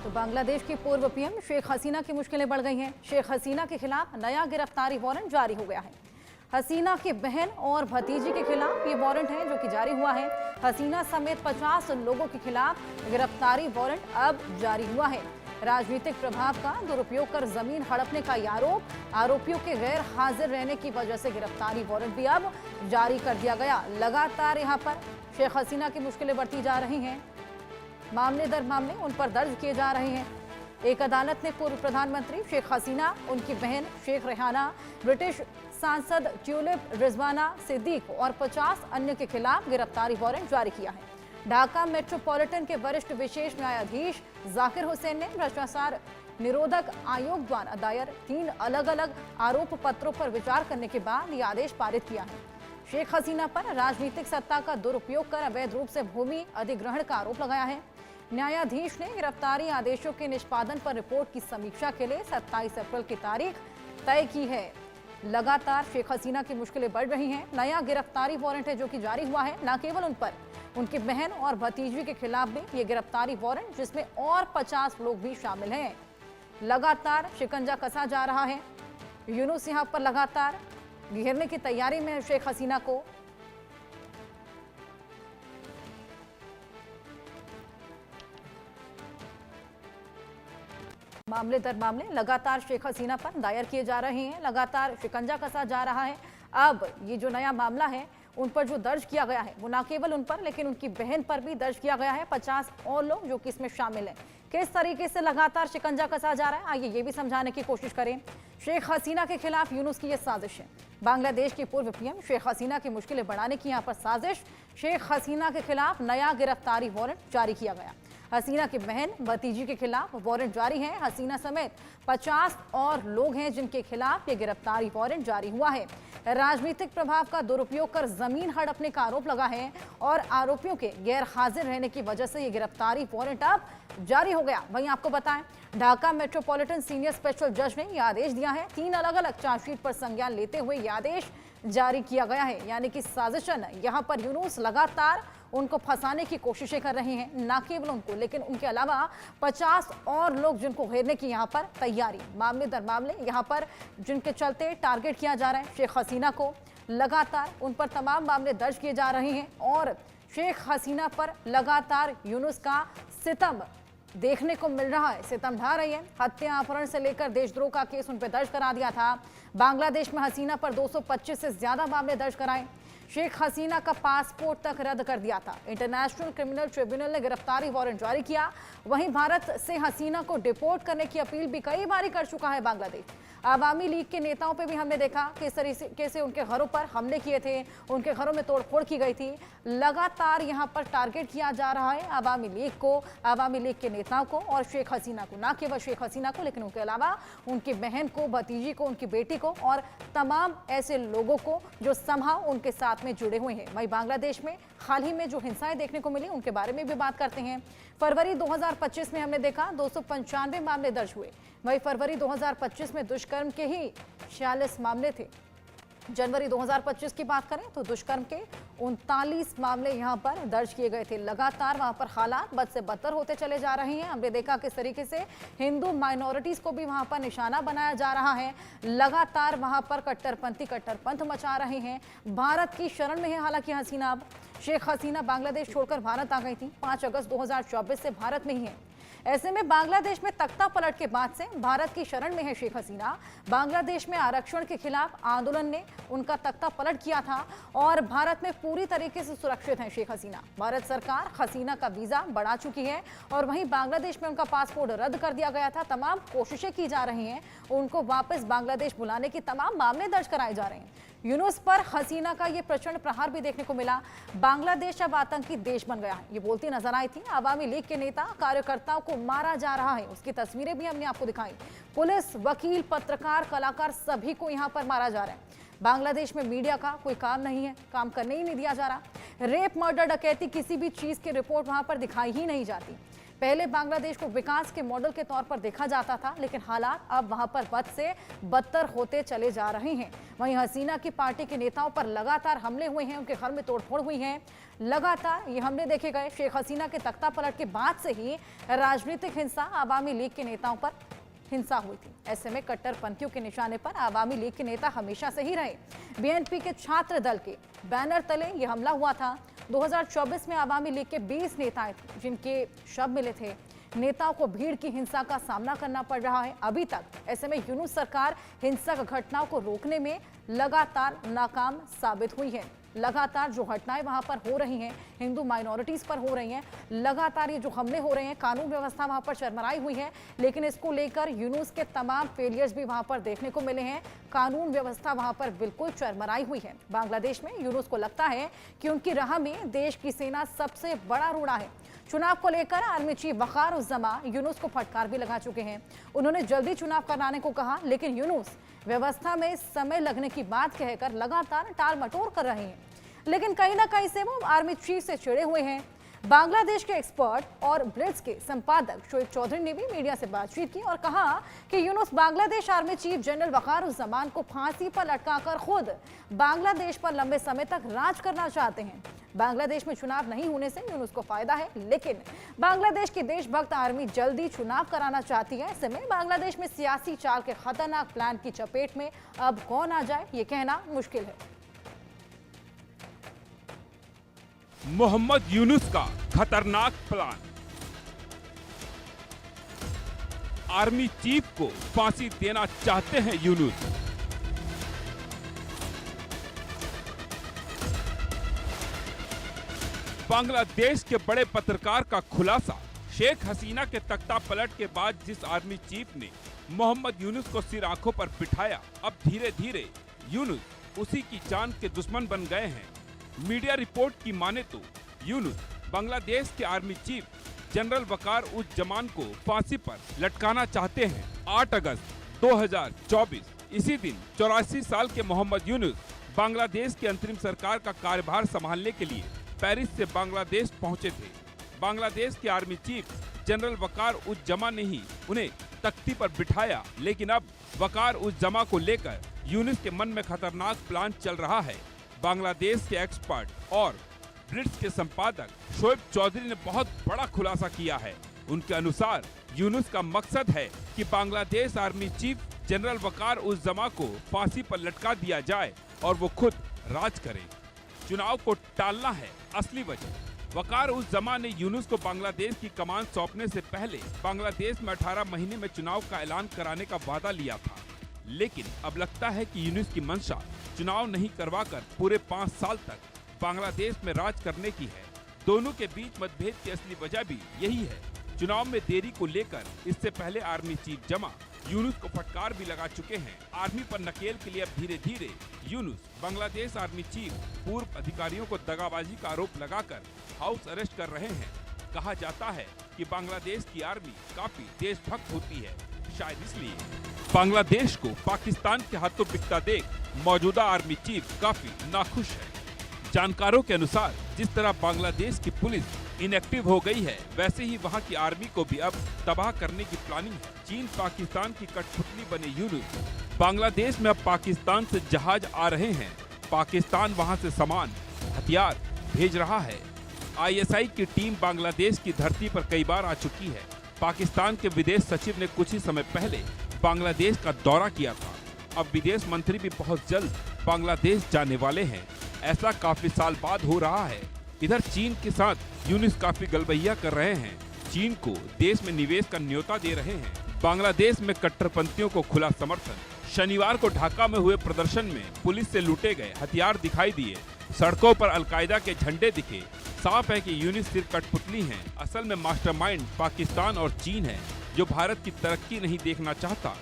तो बांग्लादेश की पूर्व पीएम शेख हसीना की मुश्किलें बढ़ गई हैं। शेख हसीना के खिलाफ नया गिरफ्तारी वारंट जारी हो गया है। हसीना की बहन और भतीजी के खिलाफ ये वारंट है जो कि जारी हुआ है। हसीना समेत 50 लोगों के खिलाफ गिरफ्तारी वारंट अब जारी हुआ है। राजनीतिक प्रभाव का दुरुपयोग कर जमीन हड़पने का आरोप, आरोपियों के गैर हाजिर रहने की वजह से गिरफ्तारी वारंट भी अब जारी कर दिया गया। लगातार यहाँ पर शेख हसीना की मुश्किलें बढ़ती जा रही हैं। मामले दर मामले उन पर दर्ज किए जा रहे हैं। एक अदालत ने पूर्व प्रधानमंत्री शेख हसीना, उनकी बहन शेख रेहाना, ब्रिटिश सांसद ट्यूलिप रिजवाना सिद्दीक और 50 अन्य के खिलाफ गिरफ्तारी वारंट जारी किया है। ढाका मेट्रोपॉलिटन के वरिष्ठ विशेष न्यायाधीश जाकिर हुसैन ने भ्रष्टाचार निरोधक आयोग द्वारा दायर 3 अलग अलग आरोप पत्रों पर विचार करने के बाद ये आदेश पारित किया है। शेख हसीना पर राजनीतिक सत्ता का दुरुपयोग कर अवैध रूप से भूमि अधिग्रहण का आरोप लगाया है। न्यायाधीश ने गिरफ्तारी आदेशों के निष्पादन पर रिपोर्ट की समीक्षा के लिए 27 अप्रैल की तारीख तय की है। लगातार शेख हसीना की मुश्किलें बढ़ रही हैं। नया गिरफ्तारी वारंट है जो कि जारी हुआ है। न केवल उन पर, उनकी बहन और भतीजी के खिलाफ भी ये गिरफ्तारी वारंट, जिसमें और 50 लोग भी शामिल हैं। लगातार शिकंजा कसा जा रहा है। यूनुस यहाँ पर लगातार घेरने की तैयारी में है शेख हसीना को। मामले दर मामले लगातार शेख हसीना पर दायर किए जा रहे हैं। लगातार शिकंजा कसा जा रहा है। अब ये जो नया मामला है उन पर जो दर्ज किया गया है वो न केवल उन पर लेकिन उनकी बहन पर भी दर्ज किया गया है। 50 और लोग जो कि इसमें शामिल हैं। किस तरीके से लगातार शिकंजा कसा जा रहा है, आइए ये भी समझाने की कोशिश करें। शेख हसीना के खिलाफ यूनुस की ये साजिश है। बांग्लादेश की पूर्व पीएम शेख हसीना की मुश्किलें बढ़ाने की यहाँ पर साजिश। शेख हसीना के खिलाफ नया गिरफ्तारी वारंट जारी किया गया। हसीना की बहन भतीजी के खिलाफ वारंट जारी है। हसीना समेत 50 और लोग हैं जिनके खिलाफ ये गिरफ्तारी वारंट जारी हुआ है। राजनीतिक प्रभाव का दुरुपयोग कर जमीन हड़पने का आरोप लगा है और आरोपियों के गैर हाजिर रहने की वजह से ये गिरफ्तारी वारंट अब जारी हो गया। वहीं आपको बताएं, ढाका मेट्रोपॉलिटन सीनियर स्पेशल जज ने यह आदेश दिया है। 3 अलग अलग चार्जशीट पर संज्ञान लेते हुए यह आदेश जारी किया गया है। यानी कि साजिशन यहाँ पर यूनुस लगातार उनको फंसाने की कोशिशें कर रहे हैं। न केवल उनको लेकिन उनके अलावा 50 और लोग जिनको घेरने की यहाँ पर तैयारी। मामले दर मामले यहाँ पर जिनके चलते टारगेट किया जा रहा है शेख हसीना को। लगातार उन पर तमाम मामले दर्ज किए जा रहे हैं और शेख हसीना पर लगातार यूनुस का सितम देखने को मिल रहा है। सितम ढा रही है। हत्या, अपहरण से लेकर देशद्रोह का केस उन पर दर्ज करा दिया था। बांग्लादेश में हसीना पर 225 से ज्यादा मामले दर्ज कराए। शेख हसीना का पासपोर्ट तक रद्द कर दिया था। इंटरनेशनल क्रिमिनल ट्रिब्यूनल ने गिरफ्तारी वारंट जारी किया। वहीं भारत से हसीना को डिपोर्ट करने की अपील भी कई बार कर चुका है बांग्लादेश। आवामी लीग के नेताओं पे भी हमने देखा किस तरीके से उनके घरों पर हमले किए थे, उनके घरों में तोड़फोड़ की गई थी। लगातार यहाँ पर टारगेट किया जा रहा है आवामी लीग को, आवामी लीग के नेताओं को और शेख हसीना को। न केवल शेख हसीना को लेकिन उनके अलावा उनकी बहन को, भतीजी को, उनकी बेटी को और तमाम ऐसे लोगों को जो समहाउ उनके साथ में जुड़े हुए हैं। वहीं बांग्लादेश में हाल ही में जो हिंसाएं देखने को मिली उनके बारे में भी बात करते हैं। फरवरी 2025 में हमने देखा 295 मामले दर्ज हुए। वहीं फरवरी 2025 में दुष्कर्म के ही 46 मामले थे। जनवरी 2025 की बात करें तो दुष्कर्म के 39 मामले यहां पर दर्ज किए गए थे। लगातार वहां पर हालात बद से बदतर होते चले जा रहे हैं। हमने देखा किस तरीके से हिंदू माइनॉरिटीज को भी वहां पर निशाना बनाया जा रहा है। लगातार वहां पर कट्टरपंथी कट्टरपंथ मचा रहे हैं। भारत की शरण में है हालांकि हसीना। अब शेख हसीना बांग्लादेश छोड़कर भारत आ गई थी। 5 अगस्त 2024 से भारत में ही है। ऐसे में बांग्लादेश में तख्ता पलट के बाद से भारत की शरण में है शेख हसीना। बांग्लादेश में आरक्षण के खिलाफ आंदोलन ने उनका तख्ता पलट किया था और भारत में पूरी तरीके से सुरक्षित है शेख हसीना। भारत सरकार हसीना का वीजा बढ़ा चुकी है और वहीं बांग्लादेश में उनका पासपोर्ट रद्द कर दिया गया था। तमाम कोशिशें की जा रही हैं उनको वापस बांग्लादेश बुलाने की, तमाम मामले दर्ज कराए जा रहे हैं। यूनुस पर हसीना का ये प्रचंड प्रहार भी देखने को मिला। बांग्लादेश अब आतंकी देश बन गया है, ये बोलती नजर आई थी। आवामी लीग के नेता कार्यकर्ताओं को मारा जा रहा है, उसकी तस्वीरें भी हमने आपको दिखाई। पुलिस, वकील, पत्रकार, कलाकार सभी को यहाँ पर मारा जा रहा है। बांग्लादेश में मीडिया का कोई काम नहीं है, काम करने ही नहीं दिया जा रहा। रेप, मर्डर, डकैती, किसी भी चीज की रिपोर्ट वहां पर दिखाई ही नहीं जाती। पहले बांग्लादेश को विकास के मॉडल के तौर पर देखा जाता था, लेकिन हालात अब वहां पर बद से बदतर होते चले जा रहे हैं। वहीं हसीना की पार्टी के नेताओं पर लगातार हमले हुए हैं, उनके घर में तोड़फोड़ हुई है। लगातार ये हमले देखे गए। शेख हसीना के तख्ता पलट के बाद से ही राजनीतिक हिंसा, आवामी लीग के नेताओं पर हिंसा हुई थी। ऐसे में कट्टरपंथियों के निशाने पर आवामी लीग के नेता हमेशा से ही रहे। बीएनपी के छात्र दल के बैनर तले यह हमला हुआ था। 2024 में आवामी लीग के 20 नेता जिनके शव मिले थे। नेताओं को भीड़ की हिंसा का सामना करना पड़ रहा है अभी तक। ऐसे में यूनुस सरकार हिंसक घटनाओं को रोकने में लगातार नाकाम साबित हुई है। लगातार जो घटनाएं वहां पर हो रही हैं, हिंदू माइनॉरिटीज पर हो रही हैं, लगातार ये जो हमले हो रहे हैं, कानून व्यवस्था वहां पर चरमराई हुई है। लेकिन इसको लेकर यूनुस के तमाम फेलियर्स भी वहां पर देखने को मिले हैं। कानून व्यवस्था वहां पर बिल्कुल चरमराई हुई है। बांग्लादेश में यूनुस को लगता है कि उनकी राह में देश की सेना सबसे बड़ा रोड़ा है। चुनाव को लेकर आर्मी चीफ वकार उज़्ज़मा यूनुस को फटकार भी लगा चुके हैं। उन्होंने जल्दी चुनाव कराने को कहा, लेकिन यूनुस व्यवस्था में समय लगने की बात कहकर लगातार टाल मटोल कर रहे हैं। लेकिन कहीं ना कहीं से वो आर्मी चीफ से चिड़े हुए हैं। बांग्लादेश के एक्सपर्ट और ब्लिट्स के संपादक शोएब चौधरी ने भी मीडिया से बातचीत की और कहा कि Yunus Bangladesh army chief general Waker Uzzaman को फांसी पर लटकाकर खुद बांग्लादेश पर लंबे समय तक राज करना चाहते हैं। बांग्लादेश में चुनाव नहीं होने से यूनुस को फायदा है, लेकिन बांग्लादेश की देशभक्त आर्मी जल्दी चुनाव कराना चाहती है। ऐसे में बांग्लादेश में सियासी चाल के खतरनाक प्लान की चपेट में अब कौन आ जाए, ये कहना मुश्किल है। मोहम्मद यूनुस का खतरनाक प्लान। आर्मी चीफ को फांसी देना चाहते हैं यूनुस। बांग्लादेश के बड़े पत्रकार का खुलासा। शेख हसीना के तख्ता पलट के बाद जिस आर्मी चीफ ने मोहम्मद यूनुस को सिर आंखों पर बिठाया, अब धीरे धीरे यूनुस उसी की जान के दुश्मन बन गए हैं। मीडिया रिपोर्ट की माने तो यूनुस बांग्लादेश के army chief general Waker Uzzaman को फांसी पर लटकाना चाहते हैं। 8 अगस्त 2024 इसी दिन 84 साल के मोहम्मद यूनुस बांग्लादेश की अंतरिम सरकार का कार्यभार संभालने के लिए पेरिस से बांग्लादेश पहुंचे थे। बांग्लादेश के आर्मी चीफ जनरल वकार उज़्ज़मा ने ही उन्हें तख्ती पर बिठाया, लेकिन अब वकार उज़्ज़मा को लेकर यूनुस के मन में खतरनाक प्लान चल रहा है। बांग्लादेश के एक्सपर्ट और ब्लिट्स के संपादक शोएब चौधरी ने बहुत बड़ा खुलासा किया है। उनके अनुसार यूनुस का मकसद है कि बांग्लादेश आर्मी चीफ जनरल वकार उज़्ज़मा को फांसी पर लटका दिया जाए और वो खुद राज करें। चुनाव को टालना है असली वजह। वकार उज़्ज़मा ने यूनुस को बांग्लादेश की कमान सौंपने से पहले बांग्लादेश में 18 महीने में चुनाव का ऐलान कराने का वादा लिया था, लेकिन अब लगता है कि यूनुस की मंशा चुनाव नहीं करवाकर पूरे 5 साल तक बांग्लादेश में राज करने की है। दोनों के बीच मतभेद की असली वजह भी यही है। चुनाव में देरी को लेकर इससे पहले आर्मी चीफ जमा यूनुस को फटकार भी लगा चुके हैं। आर्मी पर नकेल के लिए अब धीरे धीरे यूनुस बांग्लादेश आर्मी चीफ पूर्व अधिकारियों को दगाबाजी का आरोप लगाकर हाउस अरेस्ट कर रहे हैं। कहा जाता है कि बांग्लादेश की आर्मी काफी देशभक्त होती है, शायद इसलिए बांग्लादेश को पाकिस्तान के हाथों बिकता देख मौजूदा आर्मी चीफ काफी नाखुश है। जानकारों के अनुसार जिस तरह बांग्लादेश की पुलिस इनएक्टिव हो गई है, वैसे ही वहां की आर्मी को भी अब तबाह करने की प्लानिंग है। चीन पाकिस्तान की कठपुतली बने यूनुस बांग्लादेश में अब पाकिस्तान से जहाज आ रहे हैं। पाकिस्तान वहां से सामान, हथियार भेज रहा है। आईएसआई की टीम बांग्लादेश की धरती पर कई बार आ चुकी है। पाकिस्तान के विदेश सचिव ने कुछ ही समय पहले बांग्लादेश का दौरा किया था। अब विदेश मंत्री भी बहुत जल्द बांग्लादेश जाने वाले हैं। ऐसा काफी साल बाद हो रहा है। इधर चीन के साथ यूनुस काफी गलबैया कर रहे हैं। चीन को देश में निवेश का न्योता दे रहे हैं। बांग्लादेश में कट्टरपंथियों को खुला समर्थन। शनिवार को ढाका में हुए प्रदर्शन में पुलिस से लूटे गए हथियार दिखाई दिए। सड़कों पर अलकायदा के झंडे दिखे। साफ है कि यूनुस सिर्फ कठपुतली हैं। असल में मास्टरमाइंड पाकिस्तान और चीन है, जो भारत की तरक्की नहीं देखना चाहता।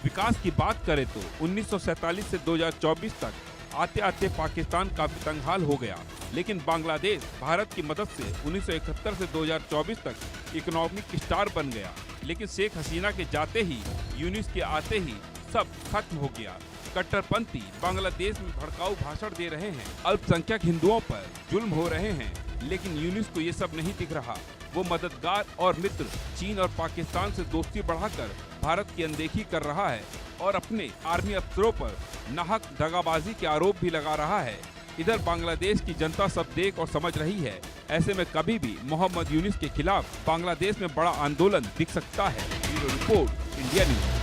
विकास की बात करें तो 1947 से 2024 तक आते आते पाकिस्तान काफी तंगहाल हो गया, लेकिन बांग्लादेश भारत की मदद से 1971 से 2024 तक इकोनॉमिक स्टार बन गया। लेकिन शेख हसीना के जाते ही, यूनुस के आते ही सब खत्म हो गया। कट्टरपंथी बांग्लादेश में भड़काऊ भाषण दे रहे हैं, अल्पसंख्यक हिंदुओं पर जुल्म हो रहे हैं, लेकिन यूनुस को ये सब नहीं दिख रहा। वो मददगार और मित्र चीन और पाकिस्तान से दोस्ती बढ़ाकर भारत की अनदेखी कर रहा है और अपने आर्मी अफसरों पर नाहक दगाबाजी के आरोप भी लगा रहा है। इधर बांग्लादेश की जनता सब देख और समझ रही है। ऐसे में कभी भी मोहम्मद यूनुस के खिलाफ बांग्लादेश में बड़ा आंदोलन दिख सकता है। Bureau report, India news.